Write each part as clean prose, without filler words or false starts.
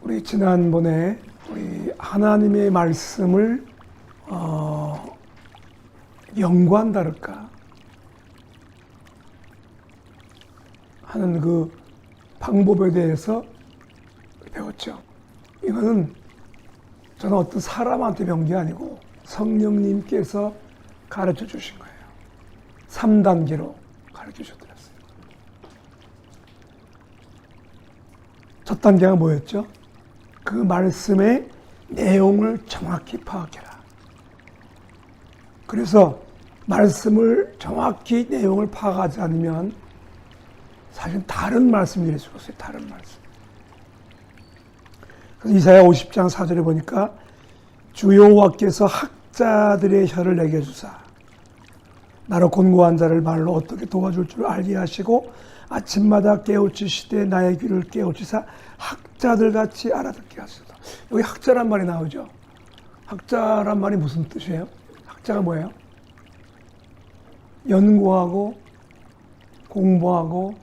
우리 지난번에 우리 하나님의 말씀을 연구한다랄까 하는 그 방법에 대해서 배웠죠. 이거는 저는 어떤 사람한테 배운 게 아니고 성령님께서 가르쳐 주신 거예요. 3단계로 가르쳐 주셨더라고요. 첫 단계가 뭐였죠? 그 말씀의 내용을 정확히 파악해라. 그래서 말씀을 정확히 내용을 파악하지 않으면 사실 다른 말씀이 될 수가 있어요. 다른 말씀. 그래서 이사야 50장 4절에 보니까 주 여호와께서 학자들의 혀를 내게 주사 나로 곤고한 자를 말로 어떻게 도와줄 줄 알게 하시고 아침마다 깨우치시되 나의 귀를 깨우치사 학자들 같이 알아듣게 하소서. 여기 학자란 말이 나오죠. 학자란 말이 무슨 뜻이에요? 학자가 뭐예요? 연구하고 공부하고,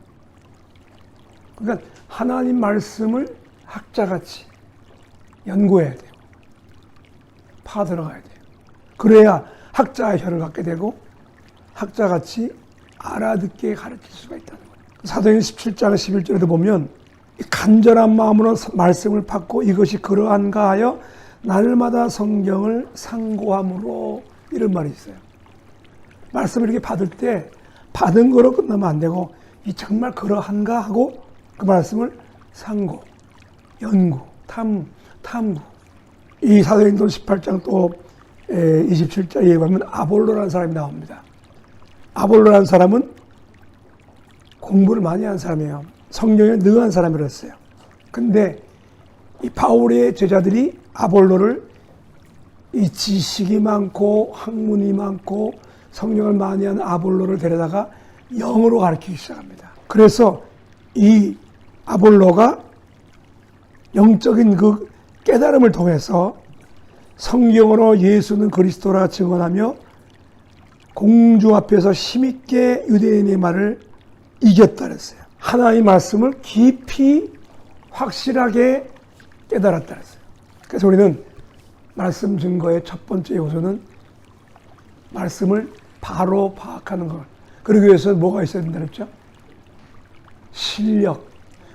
그러니까 하나님 말씀을 학자같이 연구해야 돼요. 파 들어가야 돼요. 그래야 학자의 혀를 갖게 되고 학자같이 알아듣게 가르칠 수가 있다는 거예요. 사도행전 17장 11절에도 보면 간절한 마음으로 말씀을 받고 이것이 그러한가 하여 날마다 성경을 상고함으로, 이런 말이 있어요. 말씀을 이렇게 받을 때 받은 거로 끝나면 안 되고 이 정말 그러한가 하고 그 말씀을 상고, 연구, 탐구. 이 사도행전 18장 또 27절에 보면 아볼로라는 사람이 나옵니다. 아볼로라는 사람은 공부를 많이 한 사람이에요. 성경에 능한 사람이었어요. 근데 이 바울의 제자들이 아볼로를 이 지식이 많고 학문이 많고 성령을 많이 한 아볼로를 데려다가 영으로 가르치기 시작합니다. 그래서 이 아볼로가 영적인 그 깨달음을 통해서 성경으로 예수는 그리스도라 증언하며 공주 앞에서 힘있게 유대인의 말을 이겼다 그랬어요. 하나님의 말씀을 깊이 확실하게 깨달았다 그랬어요. 그래서 우리는 말씀 증거의 첫 번째 요소는 말씀을 바로 파악하는 것. 그러기 위해서 뭐가 있어야 된다 그랬죠? 실력.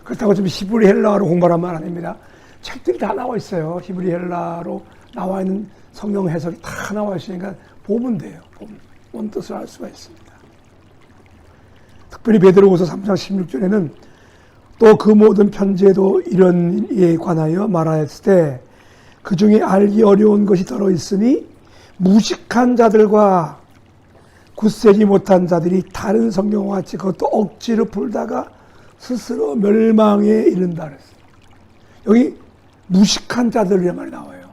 그렇다고 좀 히브리 헬라어로 공부하면 안 됩니다. 책들이 다 나와 있어요. 히브리 헬라로 나와 있는 성경 해석이 다 나와 있으니까 보면 돼요. 보면 원뜻을 알 수가 있습니다. 특별히 베드로후서 3장 16절에는 또 그 모든 편지에도 이런 일에 관하여 말하였을 때 그 중에 알기 어려운 것이 들어있으니 무식한 자들과 굳세지 못한 자들이 다른 성경과 같이 그것도 억지로 풀다가 스스로 멸망에 이른다 그랬어요. 여기 무식한 자들이란 말이 나와요.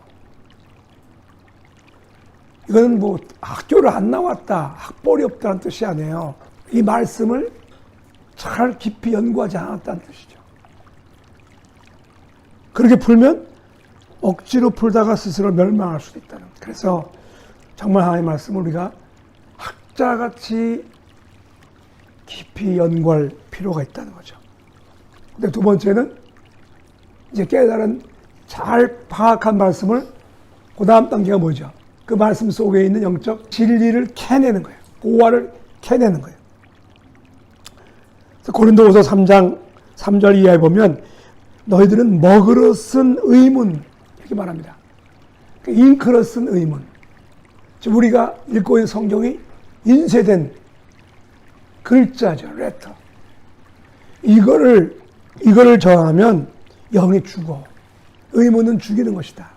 이거는 뭐 학교를 안 나왔다, 학벌이 없다는 뜻이 아니에요. 이 말씀을 잘 깊이 연구하지 않았다는 뜻이죠. 그렇게 풀면 억지로 풀다가 스스로 멸망할 수도 있다는 거예요. 그래서 정말 하나님의 말씀을 우리가 학자같이 깊이 연구할 필요가 있다는 거죠. 근데 두 번째는 이제 깨달은 잘 파악한 말씀을 그 다음 단계가 뭐죠? 그 말씀 속에 있는 영적 진리를 캐내는 거예요. 보화를 캐내는 거예요. 그래서 고린도후서 3장 3절 이하에 보면 너희들은 먹으러 쓴 의문, 이렇게 말합니다. 잉크로 쓴 의문. 즉 우리가 읽고 있는 성경이 인쇄된 글자죠. 레터. 이거를 저항하면 영이 죽어. 의문은 죽이는 것이다.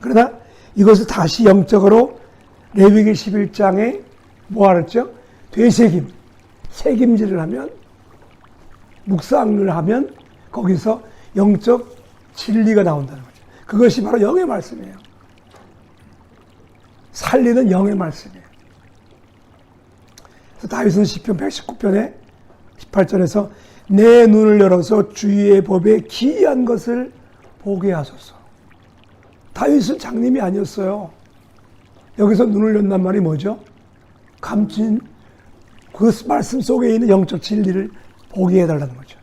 그러나 이것을 다시 영적으로 레위기 11장에 뭐 하랬죠? 되새김, 새김질을 하면, 묵상을 하면 거기서 영적 진리가 나온다는 거죠. 그것이 바로 영의 말씀이에요. 살리는 영의 말씀이에요. 그래서 다윗은 시편 119편에 18절에서 내 눈을 열어서 주의 법에 기이한 것을 보게 하소서. 다윗은 장님이 아니었어요. 여기서 눈을 연단 말이 뭐죠? 감춘 그 말씀 속에 있는 영적 진리를 보게 해달라는 거죠.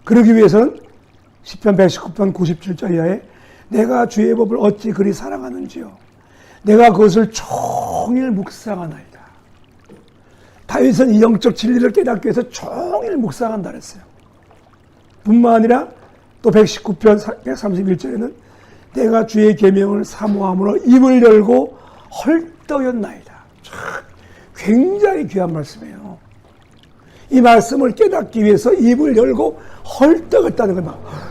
그러기 위해서는 시편 119편 97절 이하에 내가 주의 법을 어찌 그리 사랑하는지요. 내가 그것을 종일 묵상하나이다. 다윗은 이 영적 진리를 깨닫기 위해서 종일 묵상한다 그랬어요. 뿐만 아니라 또 119편 131절에는 내가 주의 계명을 사모함으로 입을 열고 헐떡였나이다. 굉장히 귀한 말씀이에요. 이 말씀을 깨닫기 위해서 입을 열고 헐떡했다는 걸 막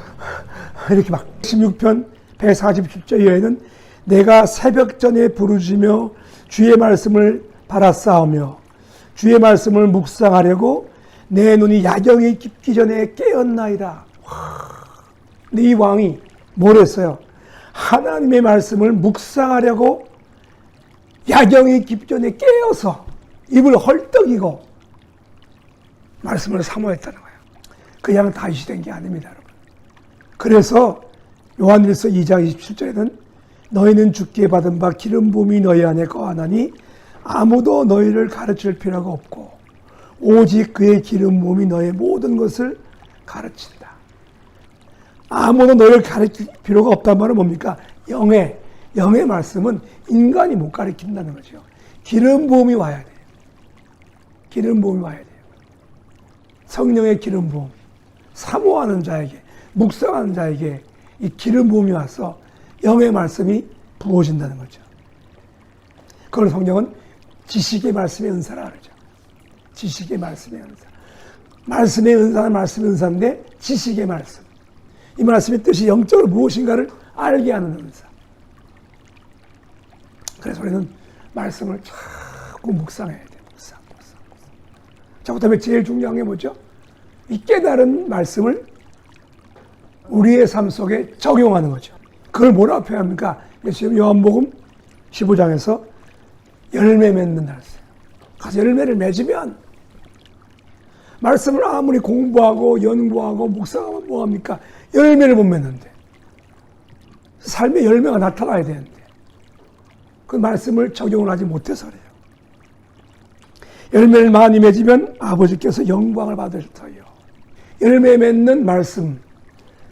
이렇게 막 16편 147절 이하에는 내가 새벽 전에 부르짖으며 주의 말씀을 바라싸우며 주의 말씀을 묵상하려고 내 눈이 야경이 깊기 전에 깨었나이다. 근데 이 왕이 뭘 했어요? 하나님의 말씀을 묵상하려고 야경이 깊기 전에 깨어서 입을 헐떡이고 말씀을 사모했다는 거예요. 그냥 다윗이 된 게 아닙니다, 여러분. 그래서 요한일서 2장 27절에는 너희는 주께 받은 바 기름 부음이 너희 안에 거하나니 아무도 너희를 가르칠 필요가 없고 오직 그의 기름 부음이 너의 모든 것을 가르친다. 아무도 너희를 가르칠 필요가 없단 말은 뭡니까? 영의 말씀은 인간이 못 가르친다는 거죠. 기름 부음이 와야 돼요. 기름 부음이 와야 돼요. 성령의 기름 부음, 사모하는 자에게, 묵상하는 자에게 이 기름 부음이 와서 영의 말씀이 부어진다는 거죠. 그걸 성경은 지식의 말씀의 은사라 그러죠. 지식의 말씀의 은사. 말씀의 은사는 말씀의 은사인데 지식의 말씀. 이 말씀의 뜻이 영적으로 무엇인가를 알게 하는 은사. 그래서 우리는 말씀을 자꾸 묵상해야 돼요. 묵상. 자, 그 다음에 제일 중요한 게 뭐죠? 이 깨달은 말씀을 우리의 삶 속에 적용하는 거죠. 그걸 뭐라고 표현합니까? 예수님 요한복음 15장에서 열매 맺는 말씀. 가서 열매를 맺으면 말씀을 아무리 공부하고 연구하고 묵상하면 뭐합니까? 열매를 못 맺는데 삶의 열매가 나타나야 되는데 그 말씀을 적용을 하지 못해서 그래요. 열매를 많이 맺으면 아버지께서 영광을 받을 터요. 열매 맺는 말씀,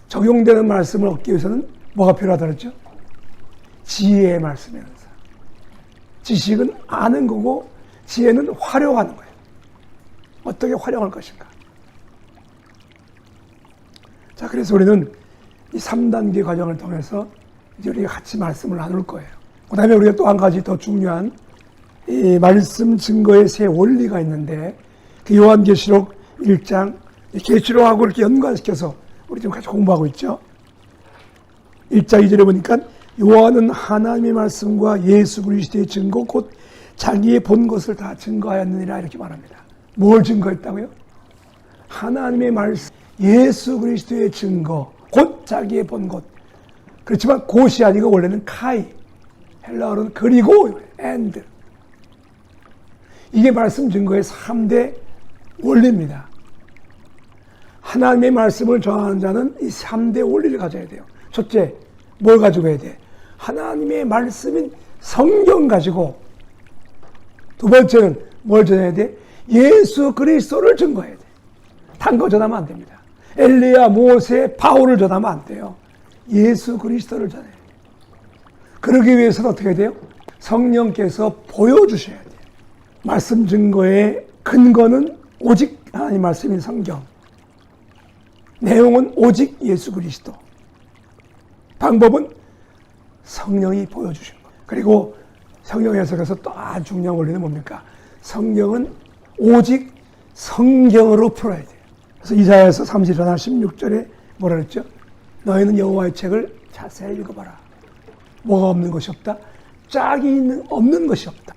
적용되는 말씀을 얻기 위해서는 뭐가 필요하다 그랬죠? 지혜의 말씀의 은사. 지식은 아는 거고 지혜는 활용하는 거예요. 어떻게 활용할 것인가. 자, 그래서 우리는 이 3단계 과정을 통해서 이제 우리가 같이 말씀을 나눌 거예요. 그 다음에 우리가 또 한 가지 더 중요한 이 말씀 증거의 세 원리가 있는데 그 요한계시록 1장 계시록하고 이렇게 연관시켜서 우리 지금 같이 공부하고 있죠. 1장 2절에 보니까 요한은 하나님의 말씀과 예수 그리스도의 증거 곧 자기의 본 것을 다 증거하였느니라 이렇게 말합니다. 뭘 증거했다고요? 하나님의 말씀, 예수 그리스도의 증거 곧 자기의 본 것. 그렇지만 곧이 아니고 원래는 카이, 헬라어로는 그리고 and. 이게 말씀 증거의 3대 원리입니다. 하나님의 말씀을 전하는 자는 이 3대 원리를 가져야 돼요. 첫째, 뭘 가지고 해야 돼? 하나님의 말씀인 성경 가지고. 두 번째는 뭘 전해야 돼? 예수 그리스도를 증거해야 돼. 단 거 전하면 안 됩니다. 엘리야, 모세, 바울을 전하면 안 돼요. 예수 그리스도를 전해야 돼요. 그러기 위해서는 어떻게 돼요? 성령께서 보여주셔야 돼요. 말씀 증거의 근거는 오직 하나님 말씀인 성경. 내용은 오직 예수 그리스도. 방법은 성령이 보여주신 거예요. 그리고 성경 해석에서 또 아주 중요한 원리는 뭡니까? 성경은 오직 성경으로 풀어야 돼요. 그래서 이사야서 30장 16절에 뭐라 그랬죠? 너희는 여호와의 책을 자세히 읽어봐라. 뭐가 없는 것이 없다? 짝이 없는 것이 없다.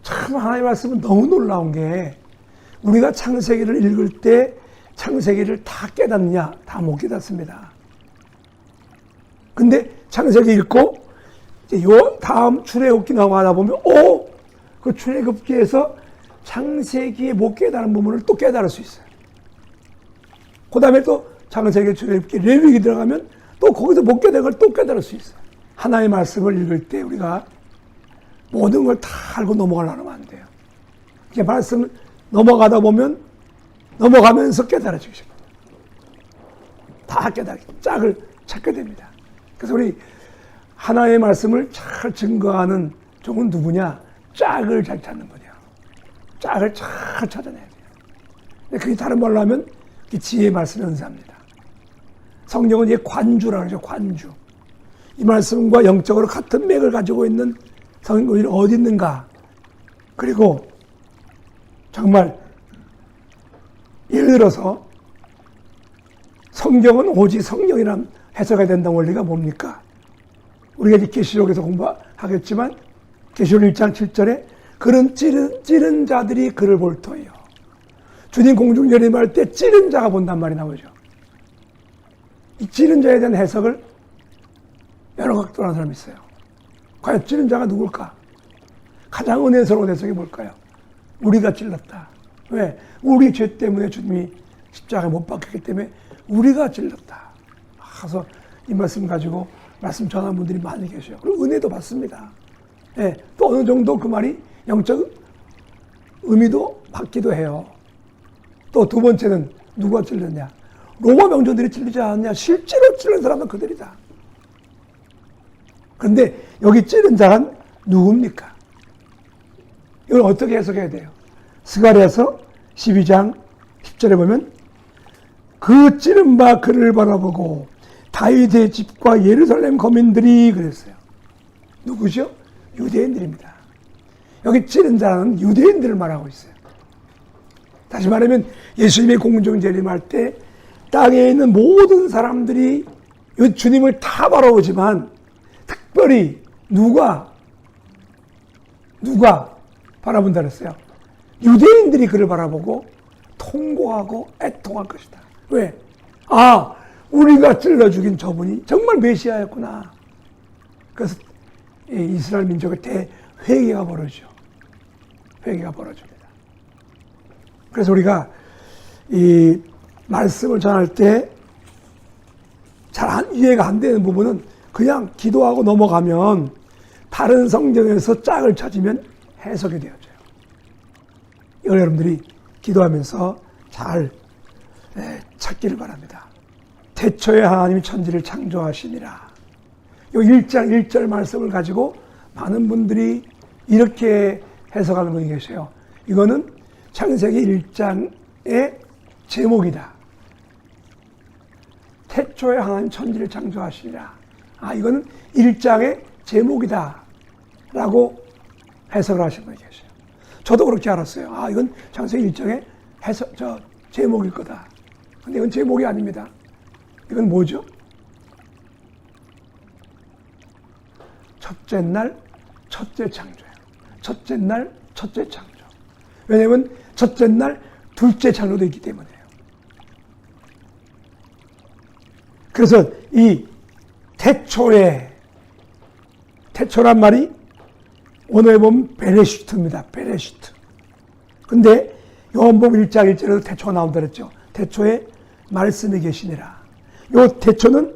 참 하나님의 말씀은 너무 놀라운 게 우리가 창세기를 읽을 때 창세기를 다 깨닫느냐? 다 못 깨닫습니다. 근데 창세기 읽고 이제 요 다음 출애굽기 넘어가다 보면 그 출애굽기에서 창세기에 못 깨달은 부분을 또 깨달을 수 있어요. 그 다음에 또 창세기, 출애굽기, 레위기 들어가면 또 거기서 못 깨달은 걸 또 깨달을 수 있어요. 하나의 말씀을 읽을 때 우리가 모든 걸 다 알고 넘어가려면 안 돼요. 이게 말씀 넘어가다 보면 넘어가면서 깨달아지게 됩니다. 다 깨닫게, 짝을 찾게 됩니다. 그래서 우리 하나의 말씀을 잘 증거하는 종은 누구냐? 짝을 잘 찾는 거냐. 짝을 잘 찾아내야 돼요. 그게 다른 말로 하면 지혜의 말씀을 연사합니다. 성경은 이게 관주라고 그러죠. 관주. 이 말씀과 영적으로 같은 맥을 가지고 있는 성경이 어디 있는가. 그리고 정말 예를 들어서 성경은 오직 성경이란 해석해야 된다는 원리가 뭡니까? 우리가 이제 계시록에서 공부하겠지만 계시록 1장 7절에 그런 찌른 자들이 그를 볼 터이요. 주님 공중 재림할 때 찌른 자가 본단 말이 나오죠. 이 찌른 자에 대한 해석을 여러 각도로 하는 사람이 있어요. 과연 찌른 자가 누굴까? 가장 은혜스러운 해석이 뭘까요? 우리가 찔렀다. 왜? 우리 죄 때문에 주님이 십자가에 못 박혔기 때문에 우리가 찔렀다. 그래서 이 말씀 가지고 말씀 전하는 분들이 많이 계셔요. 그리고 은혜도 받습니다. 네, 또 어느 정도 그 말이 영적 의미도 받기도 해요. 또 두 번째는 누가 찔렀냐? 로마 병정들이 찔리지 않았냐? 실제로 찔른 사람은 그들이다. 그런데 여기 찌른 자는 누굽니까? 이걸 어떻게 해석해야 돼요? 스가랴서 12장 10절에 보면 그 찌른 바 그를 바라보고 다윗의 집과 예루살렘 거민들이 그랬어요. 누구죠? 유대인들입니다. 여기 찌른 자는 유대인들을 말하고 있어요. 다시 말하면 예수님의 공중 재림할 때 땅에 있는 모든 사람들이 주님을 다 바라보지만 특별히 누가 바라본다 그랬어요? 유대인들이 그를 바라보고 통고하고 애통할 것이다. 왜? 아, 우리가 찔러 죽인 저분이 정말 메시아였구나. 그래서 이스라엘 민족의 대회개가 벌어지죠. 회개가 벌어집니다. 그래서 우리가 이 말씀을 전할 때 잘 이해가 안 되는 부분은 그냥 기도하고 넘어가면 다른 성경에서 짝을 찾으면 해석이 되어져요. 이걸 여러분들이 기도하면서 잘 찾기를 바랍니다. 태초에 하나님이 천지를 창조하시니라. 이 1장 1절 말씀을 가지고 많은 분들이 이렇게 해석하는 분이 계세요. 이거는 창세기 1장의 제목이다. 태초에 하나님 천지를 창조하시니라. 아, 이거는 1장의 제목이다. 라고 해석을 하신 분이 계세요. 저도 그렇게 알았어요. 아, 이건 창세기 1장의 제목일 거다. 근데 이건 제목이 아닙니다. 이건 뭐죠? 첫째 날, 첫째 창조예요. 첫째 날, 첫째 창조. 왜냐하면 첫째 날, 둘째 창조도 있기 때문이에요. 그래서 이 태초란 말이 원어에 보면 베레시트입니다. 베레시트. 근데 요한복음 1장 1절에도 태초가 나온다 그랬죠. 태초에 말씀이 계시니라. 요 태초는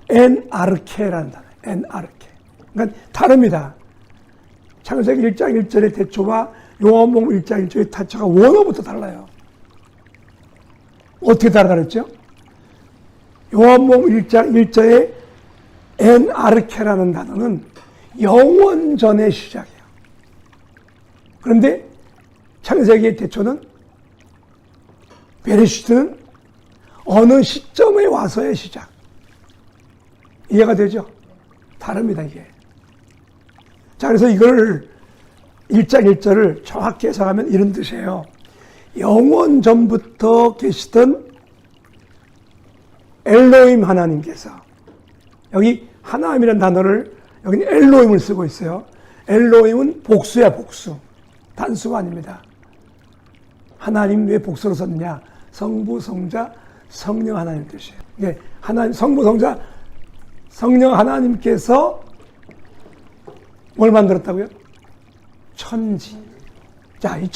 엔아르케라는 단어예요. 엔아르케. 그러니까 다릅니다. 창세기 1장 1절의 태초와 요한복음 1장 1절의 태초가 원어부터 달라요. 어떻게 다르다 그랬죠? 요한복음 1장 1절의 엔아르케라는 단어는 영원 전의 시작이에요. 그런데 창세기의 태초는 베레시트는 어느 시점에 와서의 시작. 이해가 되죠? 다릅니다, 이게. 자, 그래서 이걸 1장 1절을 정확히 해석하면 이런 뜻이에요. 영원 전부터 계시던 엘로힘 하나님께서, 여기 하나님이라는 단어를 여기는 엘로힘을 쓰고 있어요. 엘로힘은 복수야, 복수. 단수가 아닙니다. 하나님 왜 복수로 썼느냐? 성부, 성자, 성령 하나님 뜻이에요. 네, 하나님, 성부, 성자, 성령 하나님께서 뭘 만들었다고요? 천지. 자, 이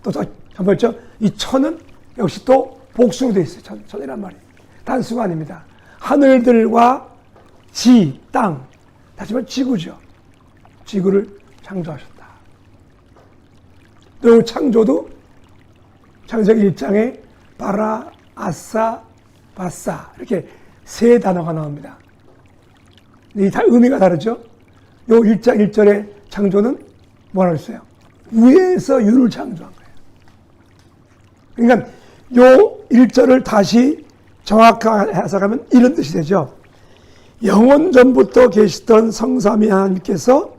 또 잠깐만요. 이 천은 역시 또 복수로 되어 있어요. 천이란 말이. 단수가 아닙니다. 하늘들과 땅. 다시 말해 지구죠. 지구를 창조하셨다. 또 창조도 창세기 1장에 바라, 아사, 바사 이렇게 세 단어가 나옵니다. 이 다 의미가 다르죠? 요 1장 1절의 창조는 뭐라 그랬어요? 위에서 유를 창조한 거예요. 그러니까 요 1절을 다시 정확하게 해석하면 이런 뜻이 되죠. 영원 전부터 계시던 성삼위 하나님께서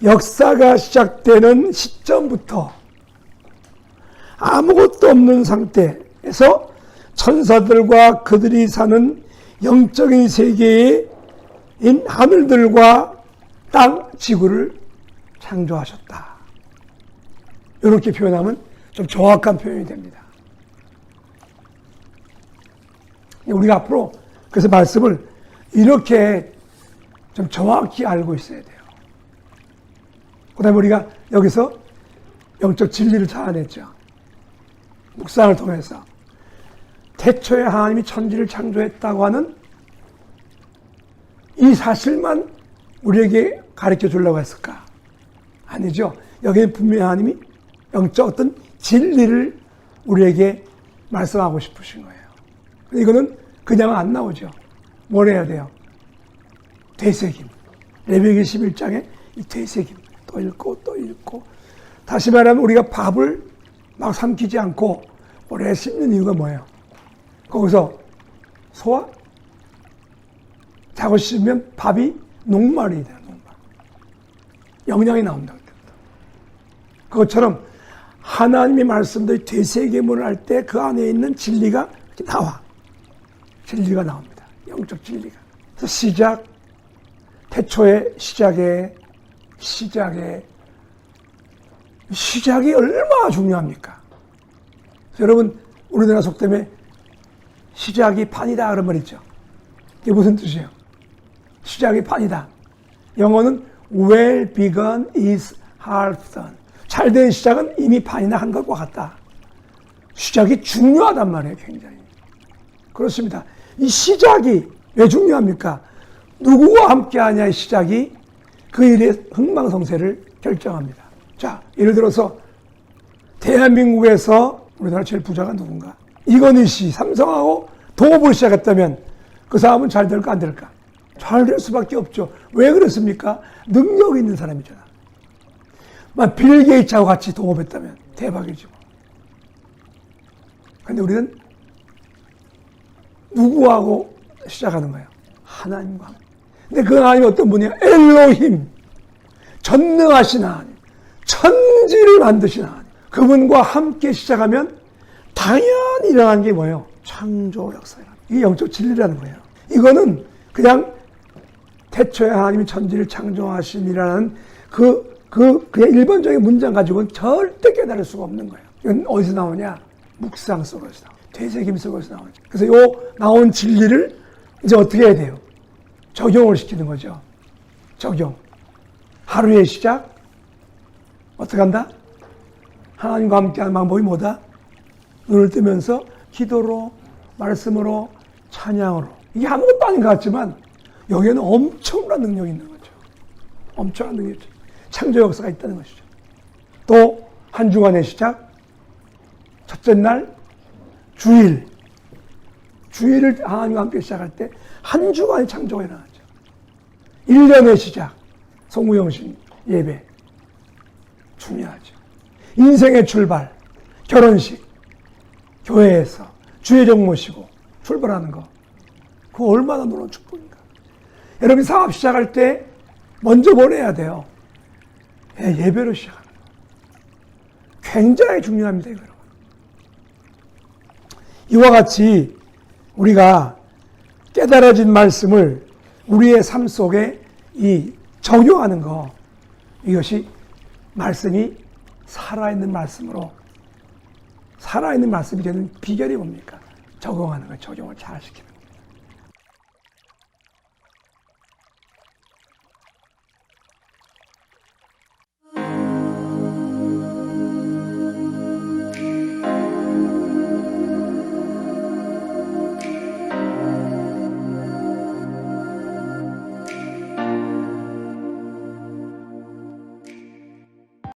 역사가 시작되는 시점부터 아무것도 없는 상태에서 천사들과 그들이 사는 영적인 세계인 하늘들과 땅, 지구를 창조하셨다. 이렇게 표현하면 좀 정확한 표현이 됩니다. 우리가 앞으로 그래서 말씀을 이렇게 좀 정확히 알고 있어야 돼요. 그 다음에 우리가 여기서 영적 진리를 찾아냈죠. 묵상을 통해서. 태초에 하나님이 천지를 창조했다고 하는 이 사실만 우리에게 가르쳐 주려고 했을까? 아니죠. 여기는 분명히 하나님이 영적 어떤 진리를 우리에게 말씀하고 싶으신 거예요. 이거는 그냥 안 나오죠. 뭘 해야 돼요? 되새김. 레위기 11장에 이 되새김. 또 읽고 또 읽고. 다시 말하면 우리가 밥을 막 삼키지 않고 오래 씹는 이유가 뭐예요? 거기서 소화? 자고 씹으면 밥이 녹말이 돼요. 녹말. 영양이 나온다. 그것처럼 하나님의 말씀들이 되새김을 할 때 그 안에 있는 진리가 나와. 진리가 나옵니다. 영적 진리가. 그래서 시작, 태초의 시작이 얼마나 중요합니까? 여러분, 우리나라 속담에 시작이 판이다 그런 말 있죠. 이게 무슨 뜻이에요? 시작이 판이다. 영어는 well begun is half done. 잘된 시작은 이미 판이나 한 것과 같다. 시작이 중요하단 말이에요, 굉장히. 그렇습니다. 이 시작이 왜 중요합니까? 누구와 함께하냐의 시작이 그 일의 흥망성쇠를 결정합니다. 자, 예를 들어서 대한민국에서 우리나라 제일 부자가 누군가? 이건희 씨, 삼성하고 동업을 시작했다면 그 사람은 잘 될까 안 될까? 잘 될 수밖에 없죠. 왜 그렇습니까? 능력 있는 사람이잖아. 빌 게이츠하고 같이 동업했다면 대박이죠. 근데 우리는 누구하고 시작하는 거예요? 하나님과. 근데 그 하나님이 어떤 분이야? 엘로힘. 전능하신 하나님. 천지를 만드신 하나님. 그분과 함께 시작하면 당연히 일어난 게 뭐예요? 창조 역사예요. 이게 영적 진리라는 거예요. 이거는 그냥 태초에 하나님이 천지를 창조하심이라는 그냥 일반적인 문장 가지고는 절대 깨달을 수가 없는 거예요. 이건 어디서 나오냐? 묵상 속에서 나오죠. 되새김 속에서 나오죠. 그래서 요 나온 진리를 이제 어떻게 해야 돼요? 적용을 시키는 거죠. 적용. 하루의 시작. 어떻게 한다? 하나님과 함께하는 방법이 뭐다? 눈을 뜨면서 기도로, 말씀으로, 찬양으로. 이게 아무것도 아닌 것 같지만 여기에는 엄청난 능력이 있는 거죠. 엄청난 능력이죠. 창조 역사가 있다는 것이죠. 또 한 주간의 시작. 첫째 날 주일을 하나님과 함께 시작할 때 한 주간의 창조가 일어나죠. 1년의 시작. 송구영신 예배. 중요하죠. 인생의 출발. 결혼식. 교회에서 주의종 모시고 출발하는 거. 그거 얼마나 놀라운 축복인가. 여러분 사업 시작할 때 먼저 뭘 해야 돼요? 예배로 시작하는 거. 굉장히 중요합니다. 여러분. 이와 같이 우리가 깨달아진 말씀을 우리의 삶 속에 적용하는 거, 이것이 말씀이 살아있는 말씀으로 살아있는 말씀이 되는 비결이 뭡니까? 적용하는 거예요. 적용을 잘 시키는